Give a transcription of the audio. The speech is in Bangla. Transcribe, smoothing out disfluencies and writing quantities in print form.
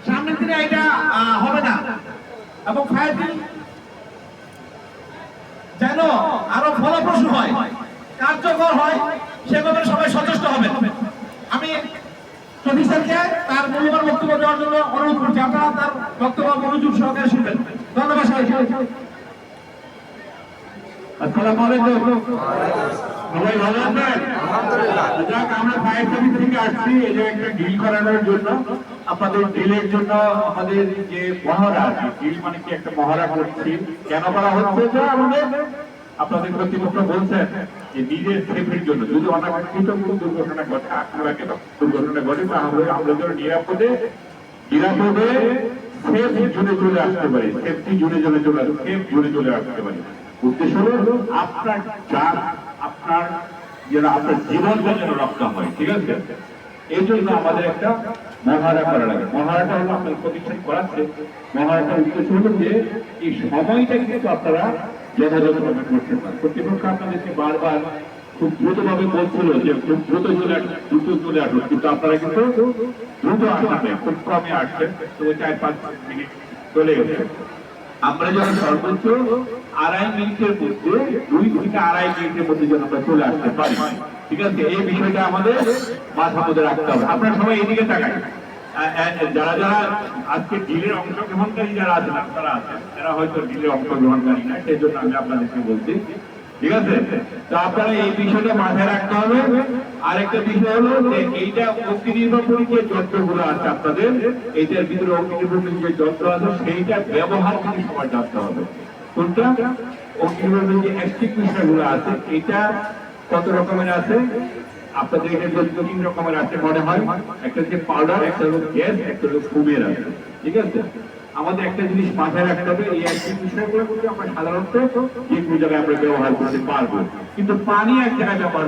সামনের দিনে এটা হবে না, এবং ফায়ার ড্রিল যেন আরো ফলপ্রসূ হয়, কার্যকর হয়, সে ব্যাপারে সবাই সচেষ্ট হবে। আমি প্রফেসরকে তার মূল্যবান বক্তব্য দেওয়ার জন্য অনুরোধ করছি, আপনারা তার বক্তব্য মনোযোগ সহকারে শুনবেন। ধন্যবাদ সবাইকে। আসসালামু আলাইকুম, সবাই ভালো আছেন? যাক, আমরা ফায়ার সার্ভিস থেকে আসছি এই যে একটা ডিল করানোর জন্য, আপনাদের ডিলের জন্য আমাদের যে মহড়া, ডিল মানে কি একটা মহড়া করছি। কেন করা হচ্ছে এটা আমাদের আপনাদের কর্তৃপক্ষ বলছেন যে নিজের সেফের জন্য যদি অনাকাঙ্ক্ষিত কোনো দুর্ঘটনা ঘটে, আপনাকে দুর্ঘটনা ঘটে, আমরা যেন নিরাপদে সেফ জোনে চলে আসতে পারি, সেফটি জোনে সেফ জোনে চলে আসতে পারি। উদ্দেশ্য হলো আপনার যান, আপনার যেন আপনার জীবনটা যেন রক্ষা হয়, ঠিক আছে? এই জন্য আমাদের একটা মহারা করা লাগে। মহারাটা হলো আপনার প্রতিষ্ঠান করাচ্ছে, মহারাটার উদ্দেশ্য হলো যে এই সময়টা কিন্তু আপনারা যথাযথভাবে করতে পারেন। কর্তৃপক্ষ আপনাদেরকে বারবার খুব দ্রুতভাবে বলছিল যে খুব দ্রুত চলে আসুন, কিন্তু আপনারা কিন্তু দ্রুত আসবেন, খুব কমে আসছেন, তো 4-5 মিনিট চলে গেছে। আমরা যেন সর্বোচ্চ 2.5 মিনিটের মধ্যে 2 থেকে 2.5 মিনিটের মধ্যে যেন আমরা চলে আসতে পারি, ঠিক আছে? এই বিষয়টা আমাদের মাথা মধ্যে রাখতে হবে। আপনারা সবাই এদিকে তাকান, যারা যারা আজকে ডিলের অংশগ্রহণকারী যারা আছেন, আপনারা আছেন, এরা হয়তো ডিলের অংশগ্রহণকারী না, সেই জন্য আমি আপনাদেরকে বলছি, ঠিক আছে? তো আপনারা এই বিষয়টা মাথায় রাখতে হবে। আরেকটা বিষয় হলো যে এইটা অগ্নি নির্বাপনী যে যন্ত্রগুলো আছে আপনাদের, এইটার ভিতরে অগ্নি নির্বাপনী যে যন্ত্র আছে সেইটা ব্যবহার কিন্তু সবার জানতে হবে। কোনটা? অগ্নি নির্বাপনী যে এক্সটিংগুইশার গুলো আছে, এটা কত রকমের আছে আপনাদের? এটা 3 রকমের আছে মনে হয়। একটা হচ্ছে পাউডার, একটা হলো গ্যাস, একটা হলো ফুমের আছে, ঠিক আছে? আমাদের একটা জিনিস মাথায় রাখতে হবে, এই একটি বিষয়গুলো আমরা সাধারণত যে কোনো জায়গায় আমরা ব্যবহার করতে পারবো, কিন্তু পানি এক জায়গায় ব্যবহার